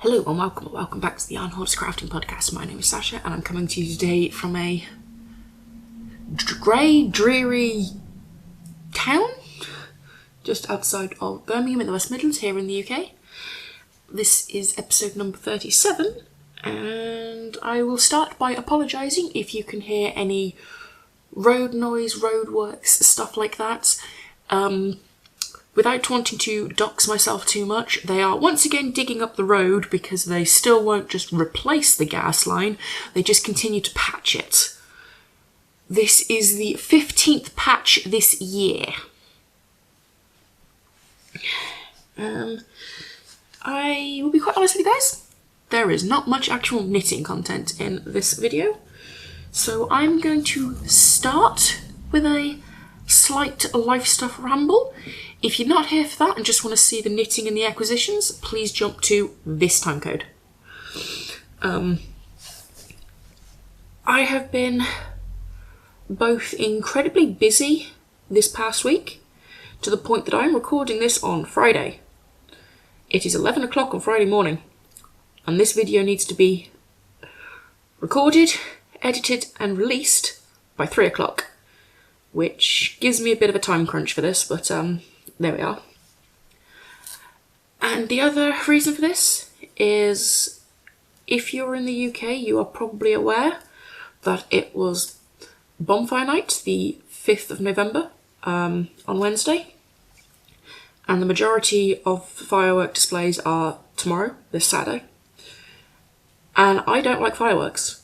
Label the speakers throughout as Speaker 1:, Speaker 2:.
Speaker 1: Hello and welcome back to the Hoarder Crafting Podcast. My name is Sasha and I'm coming to you today from a grey, dreary town just outside of Birmingham in the West Midlands here in the UK. This is episode number 37 and I will start by apologising if you can hear any road noise, roadworks, stuff like that. Without wanting to dox myself too much, they are once again digging up the road because they still won't just replace the gas line, they just continue to patch it. This is the 15th patch this year. I will be quite honest with you guys, there is not much actual knitting content in this video, so I'm going to start with a slight life stuff ramble. If you're not here for that and just want to see the knitting and the acquisitions, please jump to this timecode. I have been both incredibly busy this past week, to the point that I'm recording this on Friday. It is 11 o'clock on Friday morning, and this video needs to be recorded, edited and released by 3 o'clock, which gives me a bit of a time crunch for this, but there we are. And the other reason for this is, if you're in the UK, you are probably aware that it was Bonfire Night, the 5th of November, on Wednesday. And the majority of firework displays are tomorrow, this Saturday. And I don't like fireworks.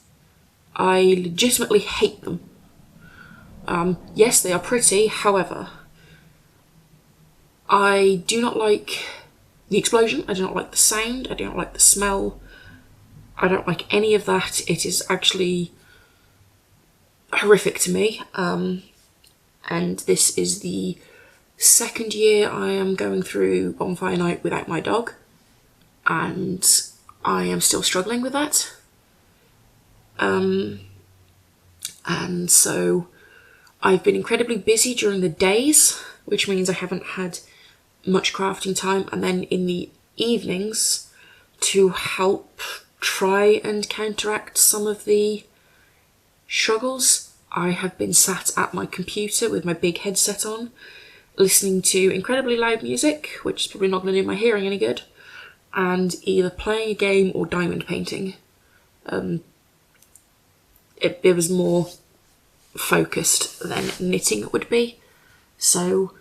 Speaker 1: I legitimately hate them. Yes, they are pretty, however, I do not like the explosion, I do not like the sound, I do not like the smell, I don't like any of that. It is actually horrific to me, and this is the second year I am going through Bonfire Night without my dog, and I am still struggling with that. And so I've been incredibly busy during the days, which means I haven't had much crafting time, and then in the evenings, to help try and counteract some of the struggles, I have been sat at my computer with my big headset on, listening to incredibly loud music, which is probably not going to do my hearing any good, and either playing a game or diamond painting. It was more focused than knitting would be. So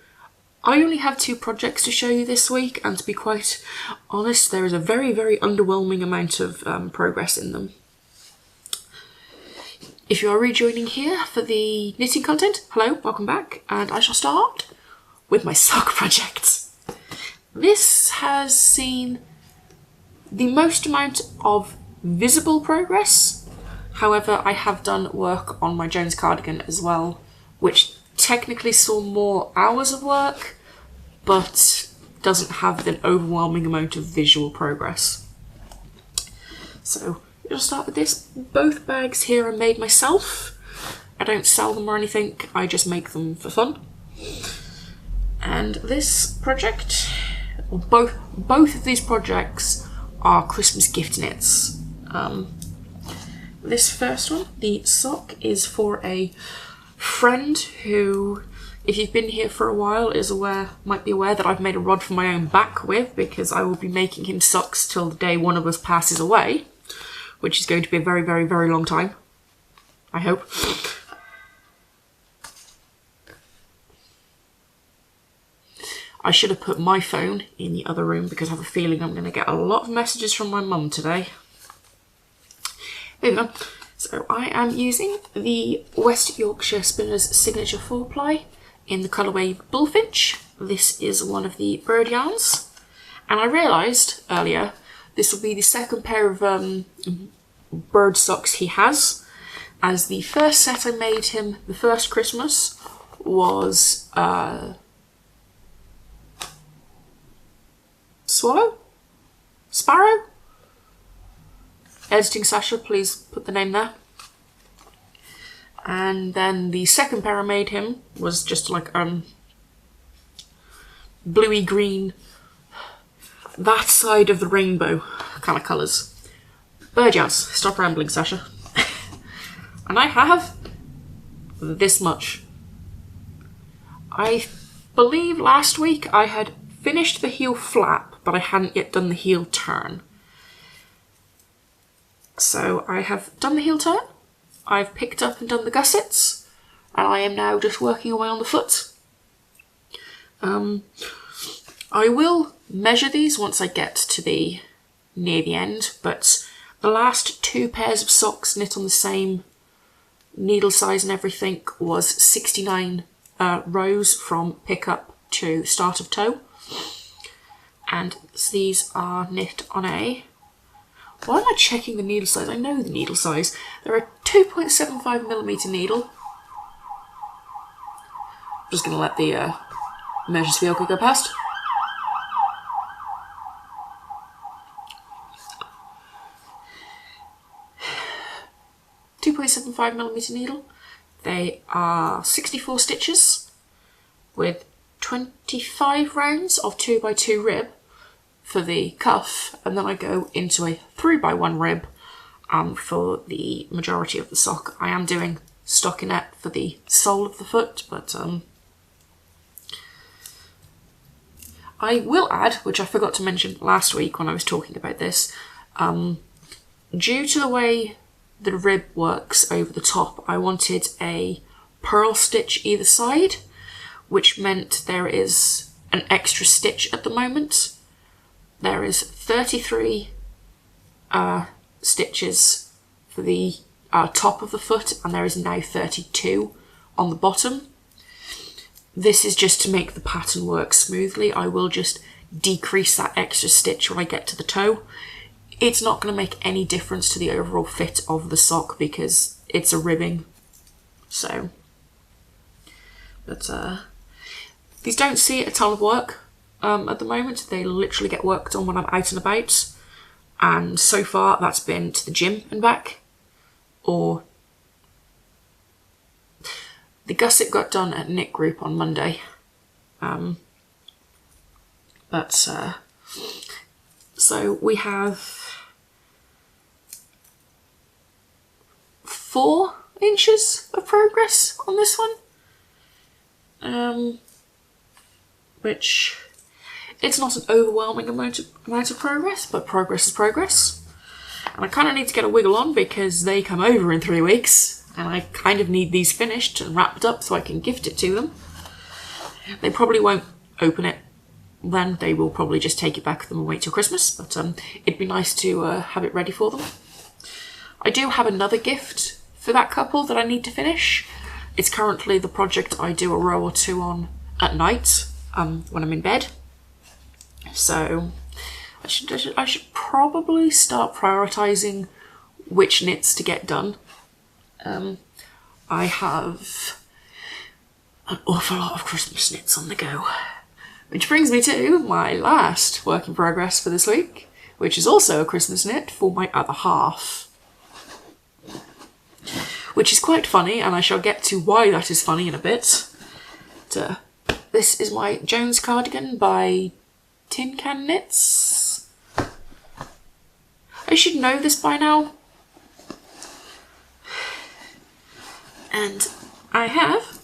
Speaker 1: I only have 2 projects to show you this week, and to be quite honest, there is a very, very underwhelming amount of progress in them. If you are rejoining here for the knitting content, hello, welcome back, and I shall start with my sock project. This has seen the most amount of visible progress. However, I have done work on my Jones cardigan as well, which technically saw more hours of work, but doesn't have an overwhelming amount of visual progress. So, we'll start with this. Both bags here are made myself. I don't sell them or anything, I just make them for fun. And this project, or both of these projects are Christmas gift knits. This first one, the sock, is for a friend who, if you've been here for a while, might be aware that I've made a rod for my own back with, because I will be making him socks till the day one of us passes away, which is going to be a very, very, very long time, I hope. I should have put my phone in the other room because I have a feeling I'm going to get a lot of messages from my mum today. Moving on. So I am using the West Yorkshire Spinners Signature 4-ply in the colourway Bullfinch. This is one of the bird yarns. And I realised earlier this will be the second pair of bird socks he has, as the first set I made him the first Christmas was Sparrow? Editing Sasha, please put the name there. And then the second pair I made him was just like bluey green that side of the rainbow kind of colours. Bird yarns. Stop rambling, Sasha. And I have this much. I believe last week I had finished the heel flap, but I hadn't yet done the heel turn. So I have done the heel turn, I've picked up and done the gussets, and I am now just working away on the foot. I will measure these once I get to the near the end, but the last 2 pairs of socks knit on the same needle size and everything was 69 rows from pickup to start of toe, and these are knit on a... Why am I checking the needle size? I know the needle size. They're a 2.75mm needle. I'm just going to let the measures wheel go past. .75mm needle. They are 64 stitches with 25 rounds of 2x2 rib for the cuff, and then I go into a 3x1 rib for the majority of the sock. I am doing stockinette for the sole of the foot, but I will add, which I forgot to mention last week when I was talking about this, due to the way the rib works over the top, I wanted a purl stitch either side, which meant there is an extra stitch at the moment. There is 33 stitches for the top of the foot, and there is now 32 on the bottom. This is just to make the pattern work smoothly. I will just decrease that extra stitch when I get to the toe. It's not going to make any difference to the overall fit of the sock because it's a ribbing. So, but these don't see a ton of work at the moment. They literally get worked on when I'm out and about, and so far that's been to the gym and back, or the gusset got done at knit group on Monday. So we have 4 inches of progress on this one, which it's not an overwhelming amount of progress, but progress is progress. And I kind of need to get a wiggle on because they come over in 3 weeks, and I kind of need these finished and wrapped up so I can gift it to them. They probably won't open it then, they will probably just take it back with them and wait till Christmas, but it'd be nice to have it ready for them. I do have another gift for that couple that I need to finish. It's currently the project I do a row or 2 on at night when I'm in bed. So I should probably start prioritising which knits to get done. I have an awful lot of Christmas knits on the go. Which brings me to my last work in progress for this week, which is also a Christmas knit for my other half. Which is quite funny, and I shall get to why that is funny in a bit. This is my Jones cardigan by Tin Can Knits. I should know this by now. And I have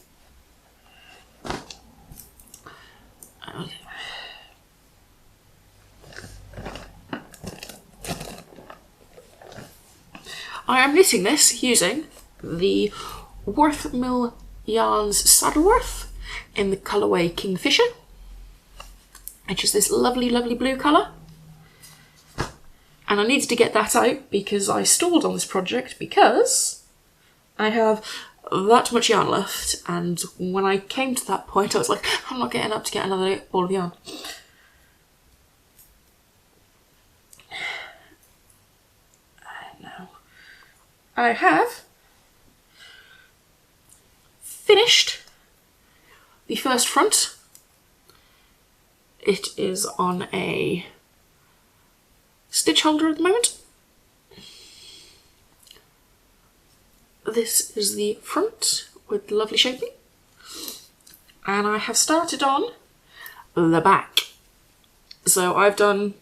Speaker 1: I am knitting this using the Worth Mill Yarns Saddleworth in the Colourway Kingfisher, which is this lovely, lovely blue colour. And I needed to get that out because I stalled on this project because I have that much yarn left, and when I came to that point I was like, I'm not getting up to get another ball of yarn. I have finished the first front. It is on a stitch holder at the moment. This is the front with the lovely shaping. And I have started on the back. So I've done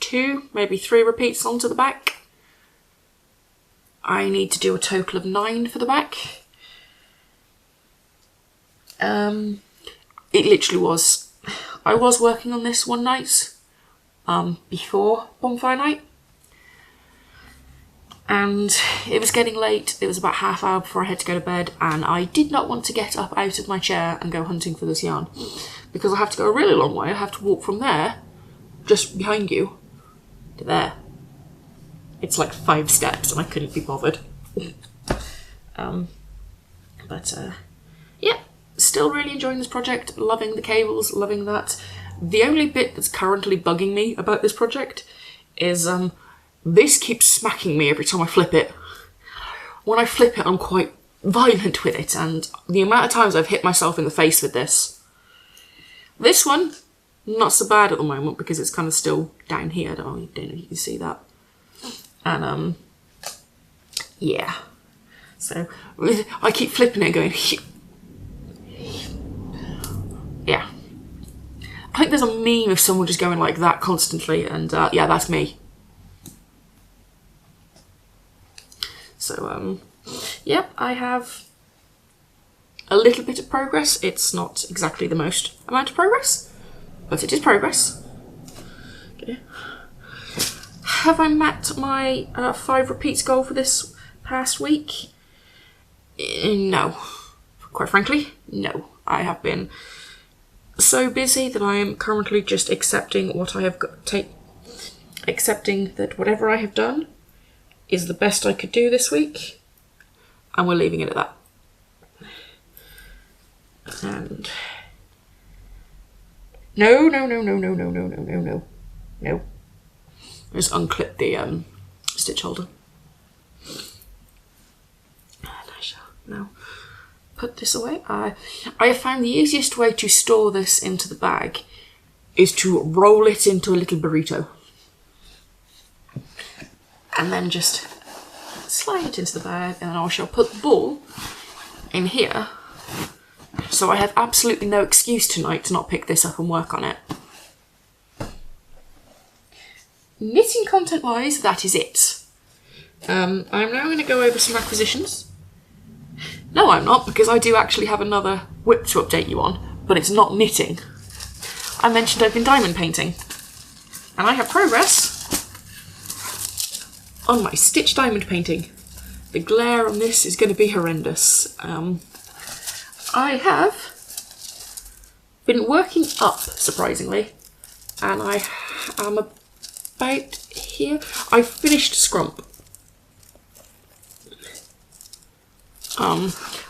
Speaker 1: 2, maybe 3 repeats onto the back. I need to do a total of 9 for the back. It literally was. I was working on this one night before bonfire night, and it was getting late. It was about half hour before I had to go to bed, and I did not want to get up out of my chair and go hunting for this yarn, because I have to go a really long way. I have to walk from there, just behind you, to there. It's like 5 steps, and I couldn't be bothered. Yeah, still really enjoying this project, loving the cables, loving that. The only bit that's currently bugging me about this project is this keeps smacking me every time I flip it. When I flip it, I'm quite violent with it, and the amount of times I've hit myself in the face with this. This one, not so bad at the moment because it's kind of still down here. I don't know if you can see that. And yeah. So I keep flipping it going, yeah. I think there's a meme of someone just going like that constantly, and yeah, that's me. So yeah, I have a little bit of progress. It's not exactly the most amount of progress, but it is progress. Okay. Have I met my 5 repeats goal for this past week? No. Quite frankly, no. I have been so busy that I am currently just accepting what I have got, accepting that whatever I have done is the best I could do this week, and we're leaving it at that. And no. Just unclip the stitch holder. And I shall now put this away. I have found the easiest way to store this into the bag is to roll it into a little burrito. And then just slide it into the bag, and then I shall put the ball in here. So I have absolutely no excuse tonight to not pick this up and work on it. Knitting content wise, that is it. I'm now going to go over some acquisitions. No, I'm not, because I do actually have another whip to update you on, but it's not knitting. I mentioned I've been diamond painting, and I have progress on my stitch diamond painting. The glare on this is going to be horrendous. I have been working up, surprisingly, and I am about here. I finished Scrump.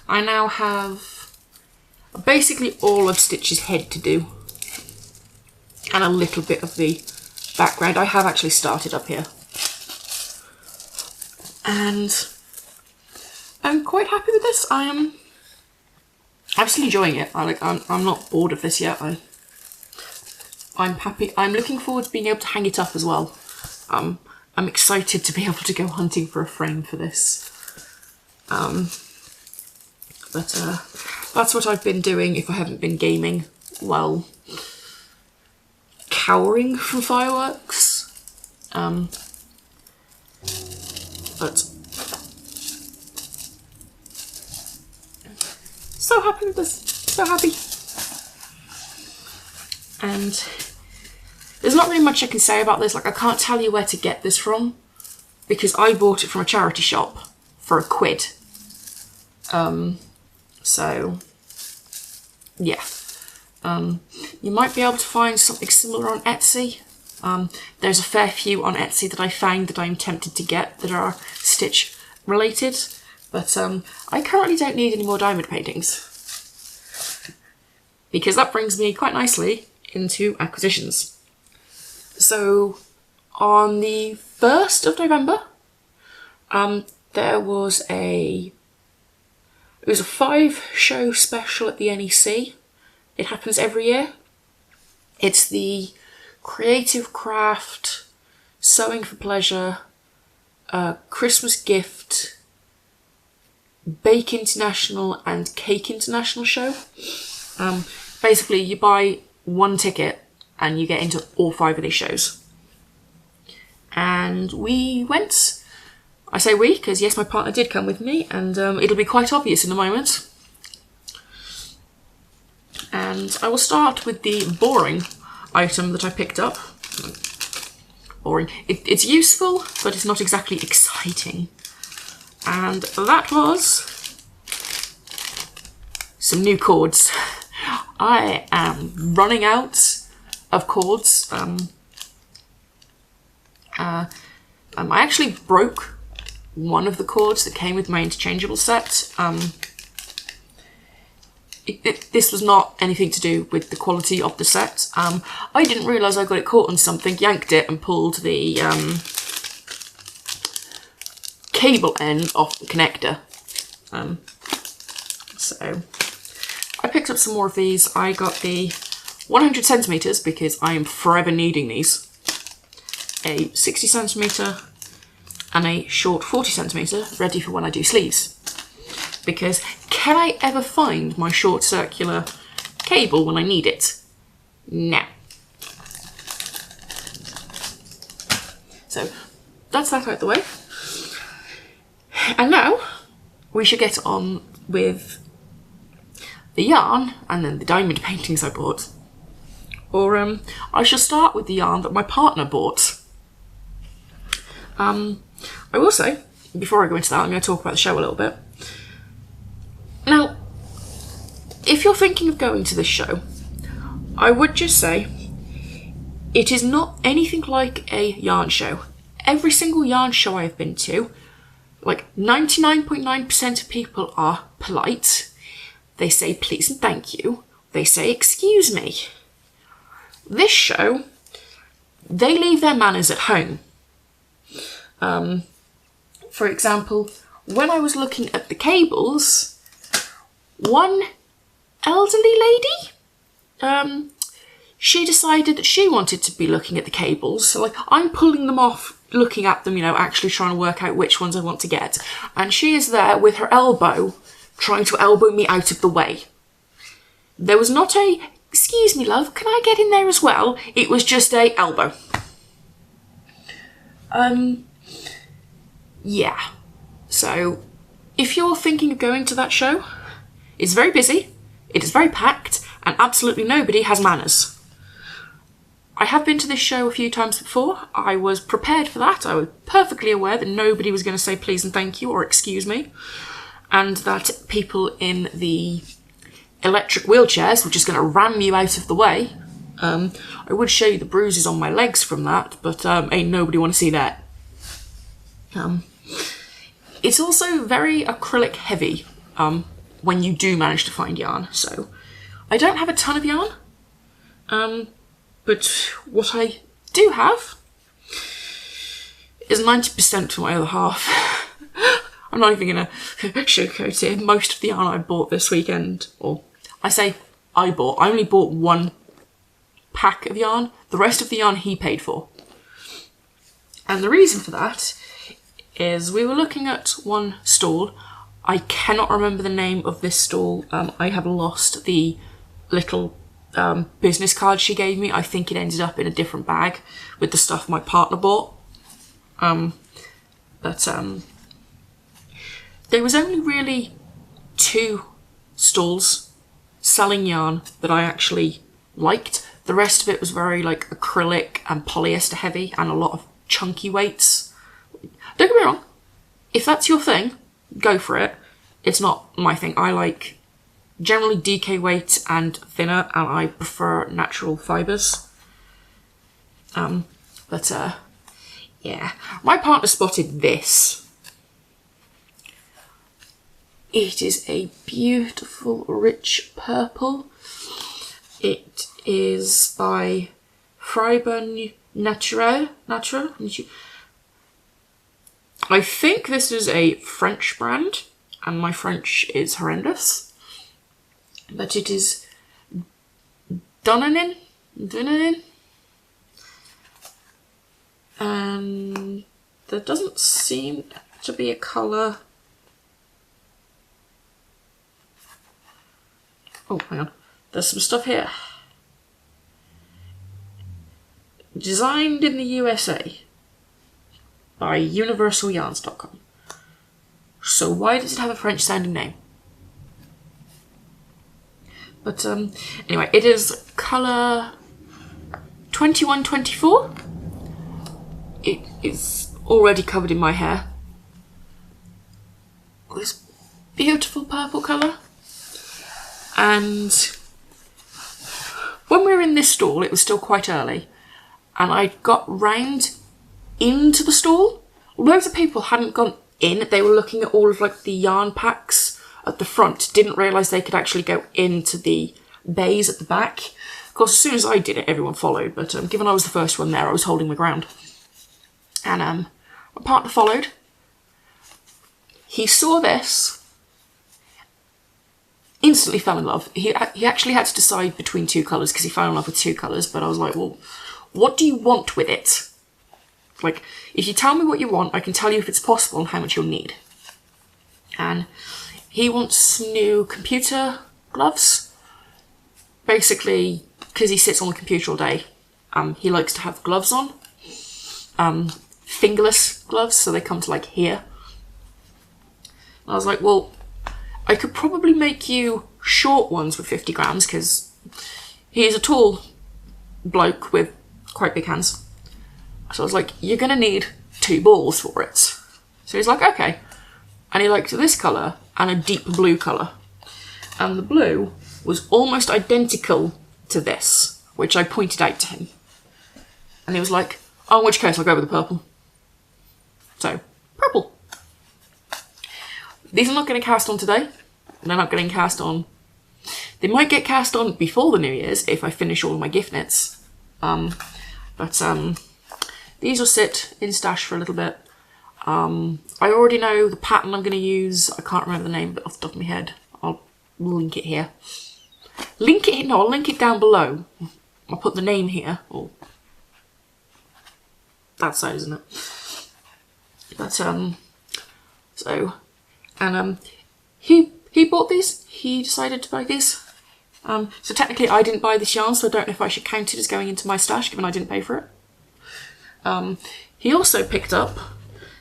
Speaker 1: I now have basically all of Stitch's head to do, and a little bit of the background. I have actually started up here, and I'm quite happy with this. I'm still enjoying it. I'm not bored of this yet. I'm happy. I'm looking forward to being able to hang it up as well. I'm excited to be able to go hunting for a frame for this. But that's what I've been doing if I haven't been gaming while cowering from fireworks. But so happy with this. So happy. And there's not really much I can say about this. Like, I can't tell you where to get this from because I bought it from a charity shop for £1. So yeah, you might be able to find something similar on Etsy. There's a fair few on Etsy that I found that I'm tempted to get that are Stitch related, but I currently don't need any more diamond paintings, because that brings me quite nicely into acquisitions. So on the 1st of November, there was a 5-show special at the NEC. It happens every year. It's the Creative Craft, Sewing for Pleasure, Christmas Gift, Bake International and Cake International show. Basically, you buy one ticket and you get into all 5 of these shows. and we went. I say we, because yes, my partner did come with me, and it'll be quite obvious in a moment. And I will start with the boring item that I picked up. Boring. It's useful, but it's not exactly exciting. And that was some new cords. I am running out of cords. I actually broke one of the cords that came with my interchangeable set. This was not anything to do with the quality of the set. I didn't realise I got it caught on something, yanked it and pulled the cable end off the connector. So I picked up some more of these. I got the 100 centimetres because I am forever needing these. A 60 centimetre and a short 40 centimetre ready for when I do sleeves. Because can I ever find my short circular cable when I need it? No. So that's that out of the way. And now we should get on with the yarn and then the diamond paintings I bought. Or I shall start with the yarn that my partner bought. I will say, before I go into that, I'm going to talk about the show a little bit. Now, if you're thinking of going to this show, I would just say it is not anything like a yarn show. Every single yarn show I've been to, like 99.9% of people are polite. They say please and thank you. They say excuse me. This show, they leave their manners at home. For example, when I was looking at the cables, one elderly lady, she decided that she wanted to be looking at the cables. So like, I'm pulling them off, looking at them, you know, actually trying to work out which ones I want to get. And she is there with her elbow, trying to elbow me out of the way. There was not a, excuse me love, can I get in there as well? It was just a elbow. Yeah. So, if you're thinking of going to that show, it's very busy, it is very packed, and absolutely nobody has manners. I have been to this show a few times before. I was prepared for that. I was perfectly aware that nobody was going to say please and thank you or excuse me, and that people in the electric wheelchairs were just going to ram you out of the way. I would show you the bruises on my legs from that, but ain't nobody want to see that. It's also very acrylic heavy when you do manage to find yarn. So I don't have a ton of yarn, but what I do have is 90% for my other half. I'm not even going to sugarcoat it. Most of the yarn I bought this weekend, or I say I only bought one pack of yarn. The rest of the yarn he paid for. And the reason for that is we were looking at one stall. I cannot remember the name of this stall. I have lost the little business card she gave me. I think it ended up in a different bag with the stuff my partner bought. But there was only really 2 stalls selling yarn that I actually liked. The rest of it was very like acrylic and polyester heavy and a lot of chunky weights. Don't get me wrong, if that's your thing, go for it. It's not my thing. I like generally DK weight and thinner, and I prefer natural fibres. Yeah. My partner spotted this. It is a beautiful, rich purple. It is by Fibre Naturelle. I think this is a French brand, and my French is horrendous. But it is Dunanin. And there doesn't seem to be a colour. Oh, hang on. There's some stuff here. Designed in the USA. by universalyarns.com. So why does it have a French sounding name? But anyway, it is colour 2124. It is already covered in my hair. This beautiful purple colour. And when we were in this stall, it was still quite early, and I got round into the stall. Loads of people hadn't gone in. They were looking at all of like the yarn packs at the front, didn't realise they could actually go into the bays at the back. Of course, as soon as I did it, everyone followed, but given I was the first one there, I was holding my ground. And my partner followed. He saw this, instantly fell in love. He actually had to decide between two colours because he fell in love with two colours, but I was like, well, what do you want with it? Like, if you tell me what you want, I can tell you if it's possible and how much you'll need. And he wants new computer gloves. Basically, because he sits on the computer all day, he likes to have gloves on. Fingerless gloves, so they come to like here. And I was like, well, I could probably make you short ones with 50 grams because he is a tall bloke with quite big hands. So I was like, you're going to need 2 balls for it. So he's like, okay. And he liked this colour and a deep blue colour. And the blue was almost identical to this, which I pointed out to him. And he was like, oh, in which case I'll go with the purple. So, purple. These are not getting cast on today. They're not getting cast on. They might get cast on before the New Year's if I finish all of my gift knits. These will sit in stash for a little bit. I already know the pattern I'm going to use. I can't remember the name off the top of my head. I'll link it here. I'll link it down below. I'll put the name here. Oh, that side, isn't it? But he bought these. He decided to buy these. So technically I didn't buy this yarn, so I don't know if I should count it as going into my stash, given I didn't pay for it. He also picked up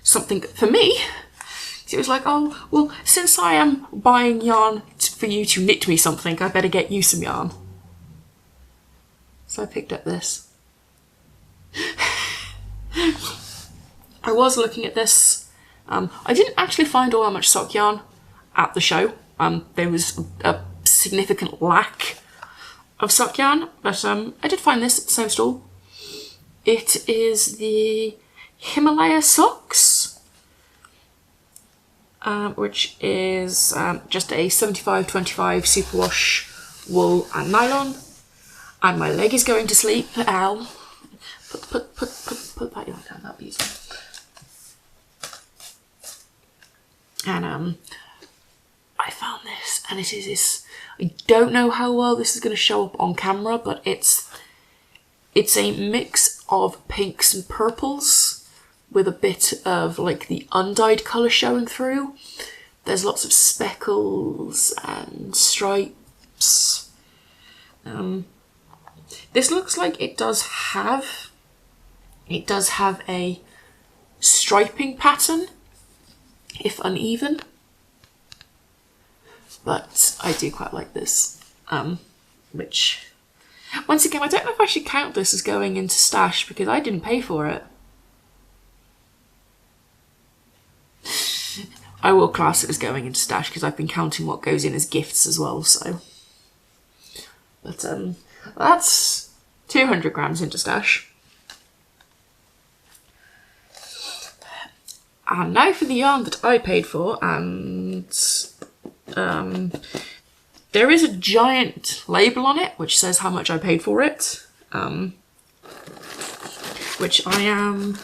Speaker 1: something for me. So it was like, oh, well, since I am buying yarn for you to knit me something, I better get you some yarn. So I picked up this. I was looking at this. I didn't actually find all that much sock yarn at the show. There was a significant lack of sock yarn, but I did find this at the same stall. It is the Himalaya socks, which is just a 75-25 superwash wool and nylon. And my leg is going to sleep. Ow. Put that yarn down, that'd be useful. And I found this, and it is this. I don't know how well this is going to show up on camera, but it's a mix of pinks and purples with a bit of like the undyed colour showing through. There's lots of speckles and stripes. This looks like it does have a striping pattern, if uneven. But I do quite like this, which, once again, I don't know if I should count this as going into stash because I didn't pay for it. I will class it as going into stash because I've been counting what goes in as gifts as well, so. But that's 200 grams into stash. And now for the yarn that I paid for, and there is a giant label on it which says how much I paid for it, which I am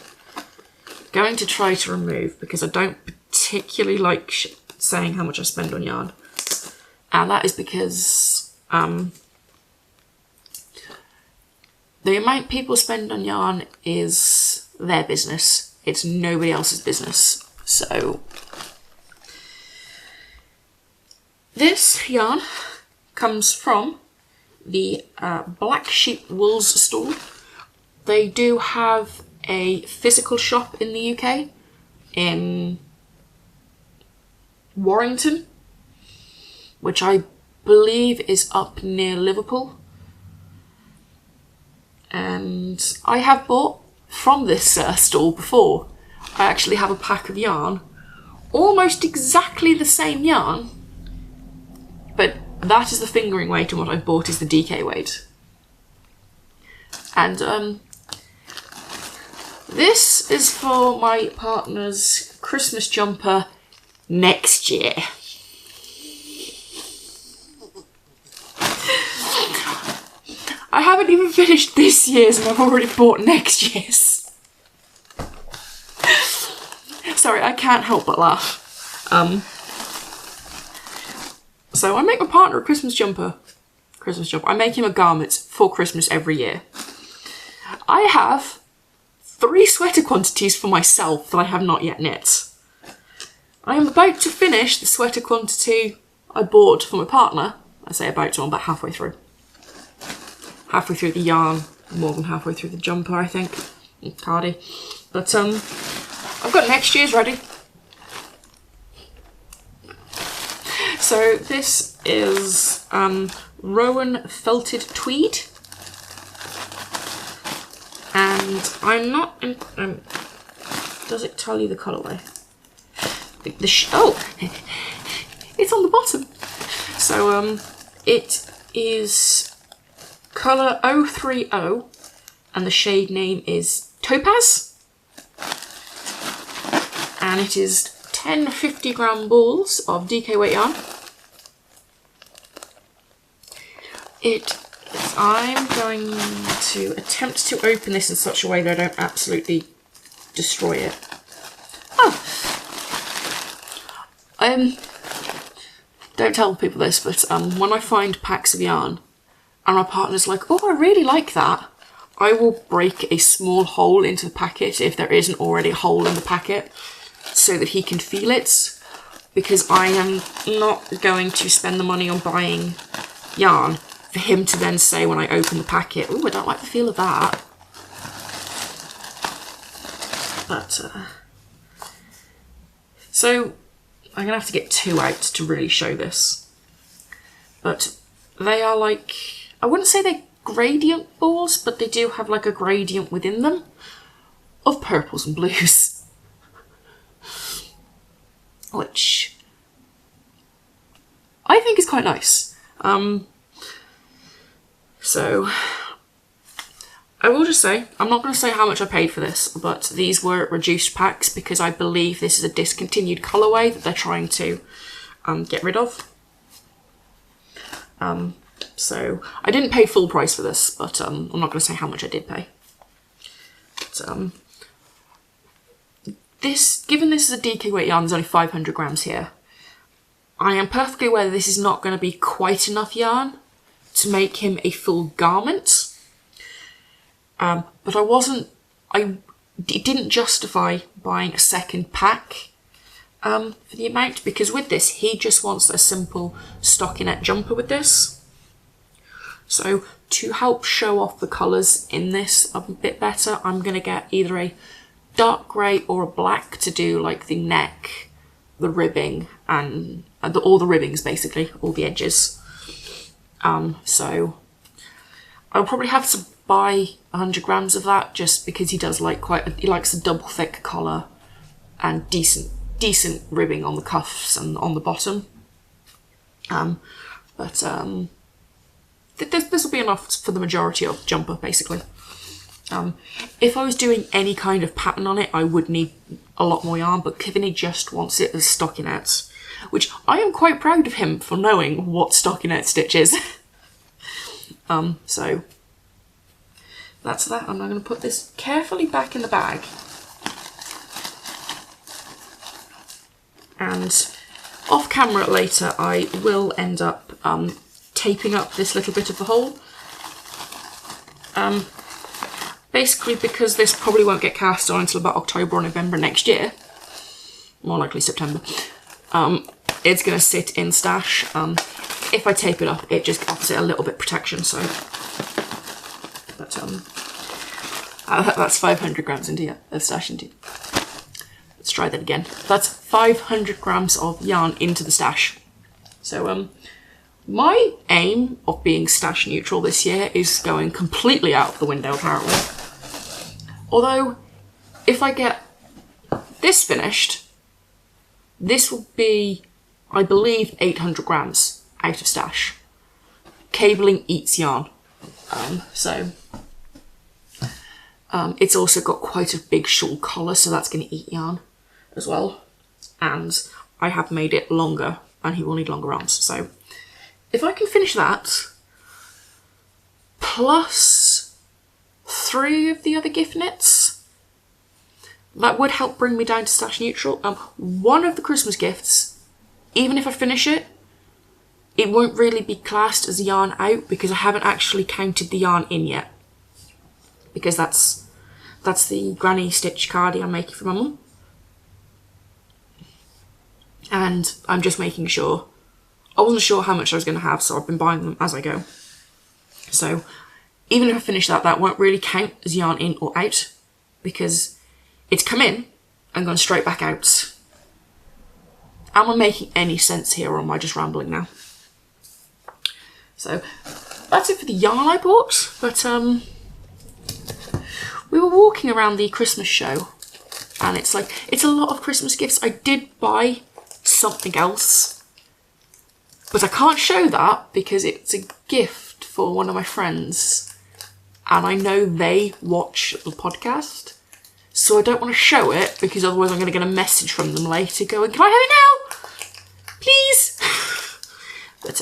Speaker 1: going to try to remove because I don't particularly like saying how much I spend on yarn, and that is because the amount people spend on yarn is their business. It's nobody else's business. So this yarn comes from the Black Sheep Wools store. They do have a physical shop in the UK, in Warrington, which I believe is up near Liverpool. And I have bought from this stall before. I actually have a pack of yarn, almost exactly the same yarn, but that is the fingering weight and what I've bought is the DK weight. And this is for my partner's Christmas jumper next year. I haven't even finished this year's and I've already bought next year's. Sorry, I can't help but laugh. So I make my partner a Christmas jumper. I make him a garment for Christmas every year. I have 3 sweater quantities for myself that I have not yet knit. I am about to finish the sweater quantity I bought for my partner. I say about, so I'm about halfway through. Halfway through the yarn, more than halfway through the jumper, I think. Hardy. But I've got next year's ready. So this is Rowan Felted Tweed. And I'm not... does it tell you the colourway? Oh! It's on the bottom! So it is colour 030 and the shade name is Topaz. And it is 10 50-gram balls of DK weight yarn. I'm going to attempt to open this in such a way that I don't absolutely destroy it. Oh! Don't tell people this, but when I find packs of yarn and my partner's like, oh, I really like that, I will break a small hole into the packet if there isn't already a hole in the packet so that he can feel it, because I am not going to spend the money on buying yarn for him to then say when I open the packet, oh, I don't like the feel of that. But, so I'm going to have to get 2 out to really show this. But they are like, I wouldn't say they're gradient balls, but they do have like a gradient within them of purples and blues. Which I think is quite nice. So I will just say, I'm not going to say how much I paid for this, but these were reduced packs because I believe this is a discontinued colourway that they're trying to get rid of. So I didn't pay full price for this, but I'm not going to say how much I did pay. But, given this is a DK weight yarn, there's only 500 grams here. I am perfectly aware that this is not going to be quite enough yarn to make him a full garment. But it didn't justify buying a second pack for the amount, because with this, he just wants a simple stockinette jumper with this. So to help show off the colours in this a bit better, I'm going to get either a dark grey or a black to do like the neck, the ribbing, and all the ribbings basically, all the edges. So I'll probably have to buy 100 grams of that just because he does like he likes a double thick collar and decent ribbing on the cuffs and on the bottom. This will be enough for the majority of the jumper basically. If I was doing any kind of pattern on it, I would need a lot more yarn, but given he just wants it as stockinettes, which I am quite proud of him for knowing what stockinette stitch is. So that's that. I'm now going to put this carefully back in the bag. And off camera later, I will end up taping up this little bit of the hole. Basically because this probably won't get cast on until about October or November next year. More likely September. It's going to sit in stash. If I tape it up, it just offers it a little bit of protection, so... But, That's 500 grams into of stash into. Let's try that again. That's 500 grams of yarn into the stash. So my aim of being stash neutral this year is going completely out of the window apparently. Although if I get this finished, this will be, I believe, 800 grams out of stash. Cabling eats yarn. It's also got quite a big shawl collar, so that's going to eat yarn as well. And I have made it longer, and he will need longer arms. So if I can finish that, plus 3 of the other gift knits, that would help bring me down to stash neutral. One of the Christmas gifts, even if I finish it, it won't really be classed as yarn out because I haven't actually counted the yarn in yet. Because that's the granny stitch cardie I'm making for my mum. And I'm just making sure. I wasn't sure how much I was going to have, so I've been buying them as I go. So even if I finish that, that won't really count as yarn in or out because it's come in and gone straight back out. Am I making any sense here, or am I just rambling now? So that's it for the yarn I bought, but we were walking around the Christmas show and it's a lot of Christmas gifts. I did buy something else, but I can't show that because it's a gift for one of my friends and I know they watch the podcast, so I don't want to show it because otherwise I'm going to get a message from them later going, can I have it now? Please? But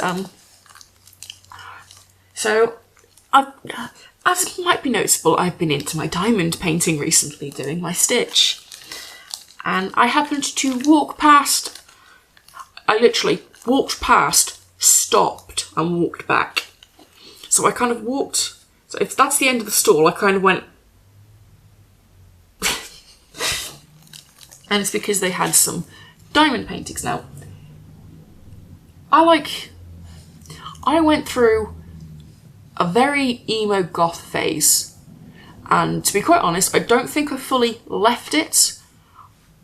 Speaker 1: so as might be noticeable, I've been into my diamond painting recently, doing my stitch. And I happened to walk past, I literally walked past, stopped and walked back. So I kind of walked, so if that's the end of the stall, I kind of went, and it's because they had some diamond paintings. Now, I went through a very emo goth phase, and to be quite honest, I don't think I fully left it.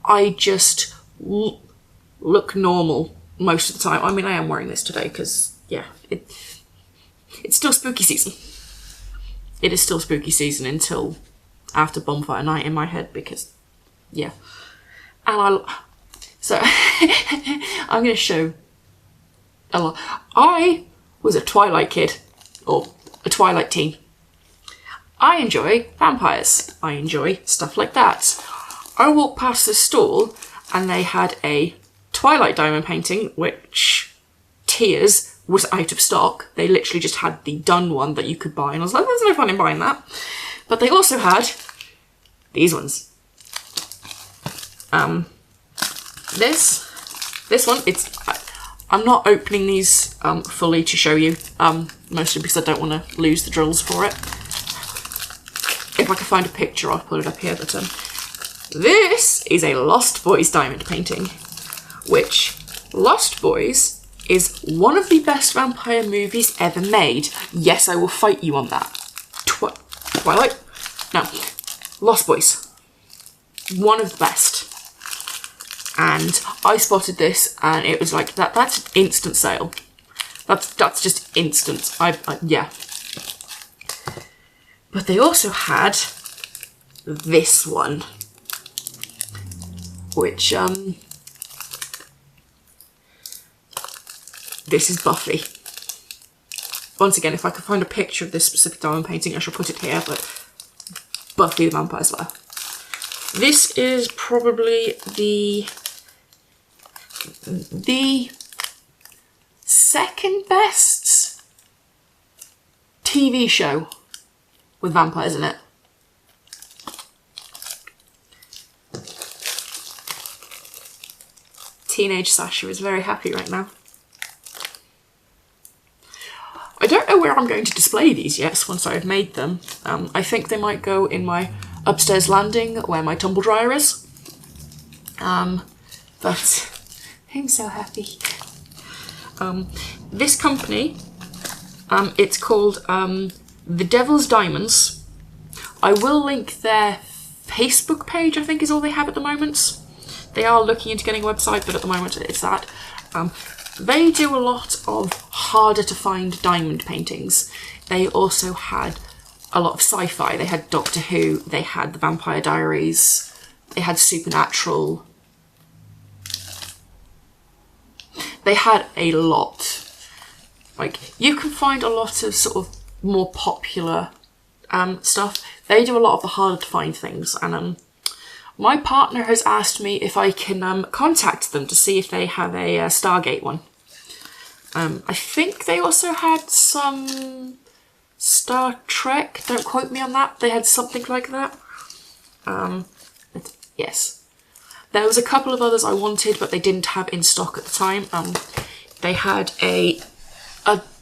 Speaker 1: I just look normal most of the time. I mean, I am wearing this today because, yeah, it's still spooky season. It is still spooky season until after bonfire night in my head because, yeah. And so I'm going to show a lot. I was a Twilight kid, or a Twilight teen. I enjoy vampires. I enjoy stuff like that. I walked past the stall and they had a Twilight diamond painting, which Tears was out of stock. They literally just had the done one that you could buy, and I was like, there's no fun in buying that. But they also had these ones. This one, I'm not opening these fully to show you, mostly because I don't want to lose the drills for it. If I can find a picture, I'll put it up here, but this is a Lost Boys diamond painting, which Lost Boys is one of the best vampire movies ever made. Yes, I will fight you on that. Twilight? No. Lost Boys. One of the best. And I spotted this and it was like, that's instant sale. That's just instant. Yeah. But they also had this one, which, this is Buffy. Once again, if I could find a picture of this specific diamond painting, I shall put it here, but Buffy the Vampire Slayer. This is probably the second best TV show with vampires in it. Teenage Sasha is very happy right now. I don't know where I'm going to display these yet once I've made them. I think they might go in my upstairs landing where my tumble dryer is. But I'm so happy. This company, it's called The Devil's Diamonds. I will link their Facebook page, I think is all they have at the moment. They are looking into getting a website, but at the moment it's that. They do a lot of harder to find diamond paintings. They also had a lot of sci-fi. They had Doctor Who, they had the Vampire Diaries, they had Supernatural. They had a lot. Like, you can find a lot of sort of more popular stuff. They do a lot of the harder to find things, and my partner has asked me if I can contact them to see if they have a Stargate one. I think they also had some Star Trek, don't quote me on that, they had something like that. Yes. There was a couple of others I wanted, but they didn't have in stock at the time. They had a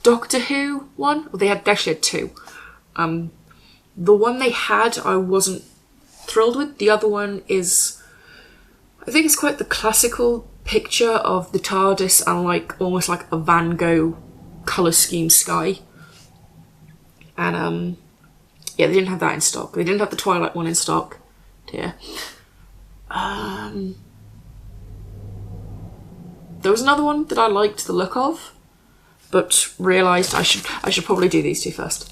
Speaker 1: Doctor Who one, well, they actually had two. The one they had I wasn't thrilled with. The other one is, I think it's quite the classical picture of the TARDIS and like almost like a Van Gogh colour scheme sky. And yeah, they didn't have that in stock. They didn't have the Twilight one in stock. Dear. There was another one that I liked the look of, but realised I should probably do these two first.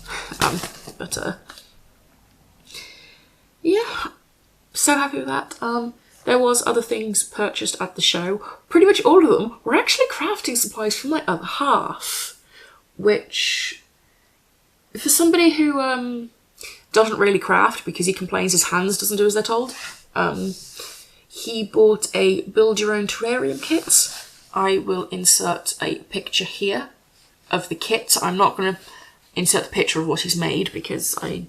Speaker 1: Yeah, so happy with that. There was other things purchased at the show. Pretty much all of them were actually crafting supplies from my other half, which, for somebody who doesn't really craft because he complains his hands doesn't do as they're told, he bought a build your own terrarium kit. I will insert a picture here of the kit. I'm not going to insert the picture of what he's made because I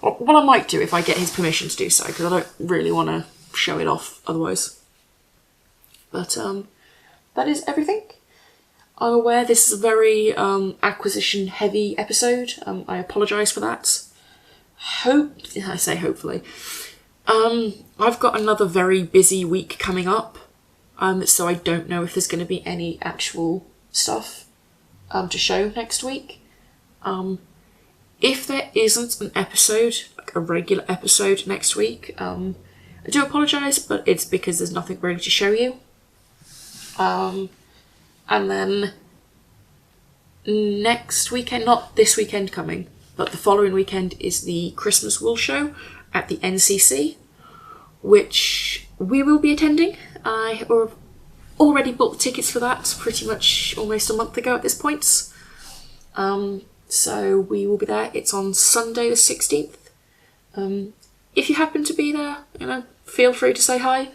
Speaker 1: might do if I get his permission to do so, because I don't really want to show it off otherwise. But that is everything. I'm aware this is a very acquisition heavy episode. I apologise for that. I say hopefully. I've got another very busy week coming up, so I don't know if there's going to be any actual stuff to show next week. If there isn't an episode, like a regular episode next week, I do apologise, but it's because there's nothing really to show you. And then next weekend, not this weekend coming, but the following weekend is the Christmas Wool Show at the NCC, which we will be attending. I already bought the tickets for that pretty much almost a month ago at this point. So we will be there. It's on Sunday the 16th. If you happen to be there, feel free to say hi.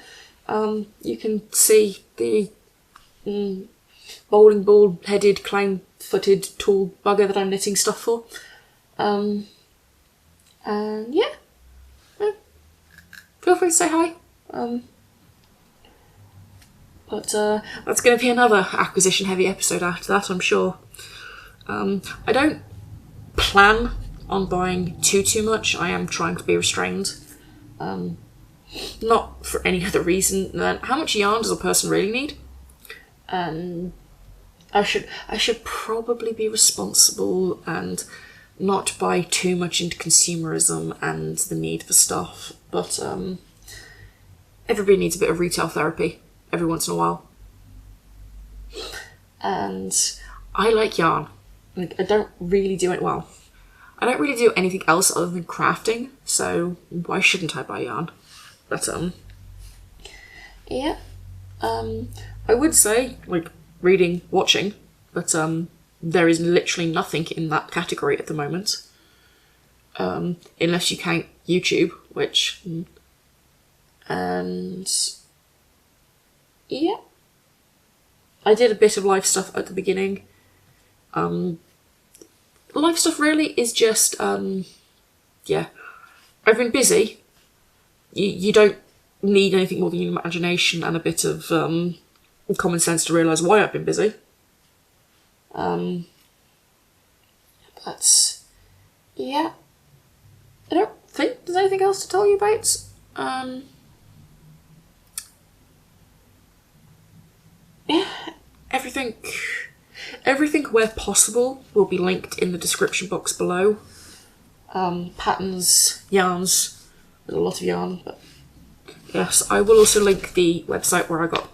Speaker 1: You can see the bowling ball-headed, clown-footed, tall bugger that I'm knitting stuff for. And yeah, feel free to say hi. But that's going to be another acquisition-heavy episode after that, I'm sure. I don't plan on buying too much. I am trying to be restrained. Not for any other reason than how much yarn does a person really need? I should probably be responsible and not buy too much into consumerism and the need for stuff. But everybody needs a bit of retail therapy every once in a while. And I like yarn. I don't really do it well. I don't really do anything else other than crafting, so why shouldn't I buy yarn? But yeah. I would say, like, reading, watching, but there is literally nothing in that category at the moment. Unless you count YouTube, which... And... yeah. I did a bit of live stuff at the beginning. Live stuff really is just, yeah. I've been busy. You don't need anything more than your imagination and a bit of common sense to realise why I've been busy. But, yeah. I don't think there's anything else to tell you about. Yeah, everything where possible will be linked in the description box below. patterns, yarns, with a lot of yarn. But yes, I will also link the website where I got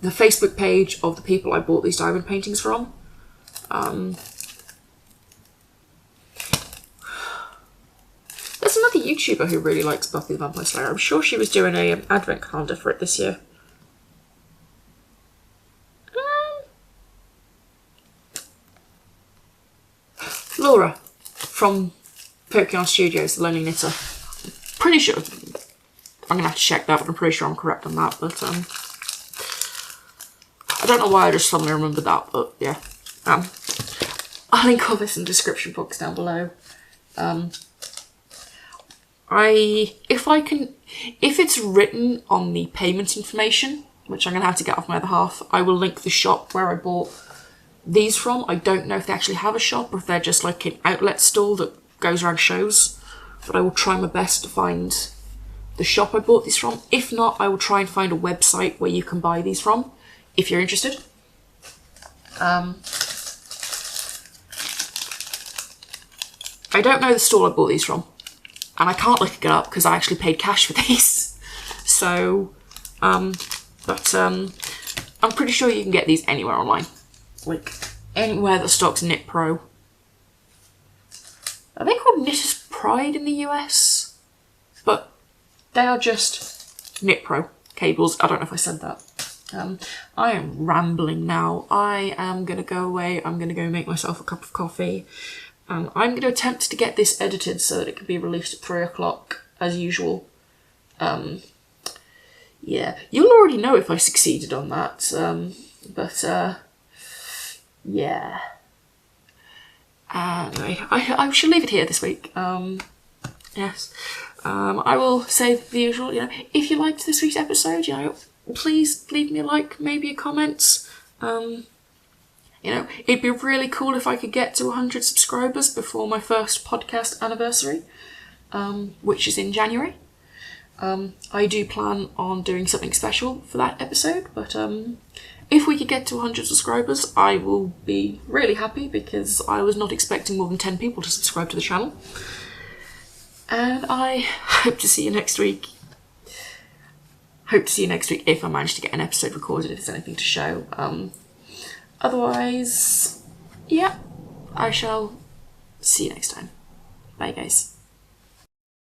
Speaker 1: the Facebook page of the people I bought these diamond paintings from. There's another YouTuber who really likes Buffy the Vampire Slayer. I'm sure she was doing an advent calendar for it this year. Laura from Pokemon Studios, the Lonely Knitter. Pretty sure. I'm gonna have to check that, but I'm pretty sure I'm correct on that. But I don't know why I just suddenly remembered that. But yeah, I'll link all this in the description box down below. If it's written on the payment information, which I'm gonna have to get off my other half, I will link the shop where I bought these from. I don't know if they actually have a shop or if they're just like an outlet stall that goes around shows, but I will try my best to find the shop I bought these from. If not, I will try and find a website where you can buy these from if you're interested. I don't know the stall I bought these from, and I can't look it up because I actually paid cash for these. So, I'm pretty sure you can get these anywhere online. Like, anywhere that stocks Knit Pro. Are they called Knitter's Pride in the US? But they are just Knit Pro cables. I don't know if I said that. I am rambling now. I am going to go away. I'm going to go make myself a cup of coffee. I'm going to attempt to get this edited so that it can be released at 3 o'clock as usual. Yeah, you'll already know if I succeeded on that. Yeah. Anyway, I shall leave it here this week. Yes. I will say the usual, you know, if you liked this week's episode, you know, please leave me a like, maybe a comment. You know, it'd be really cool if I could get to 100 subscribers before my first podcast anniversary, which is in January. I do plan on doing something special for that episode, but if we could get to 100 subscribers, I will be really happy because I was not expecting more than 10 people to subscribe to the channel. And I hope to see you next week. Hope to see you next week if I manage to get an episode recorded, if there's anything to show. Otherwise, yeah, I shall see you next time. Bye, guys.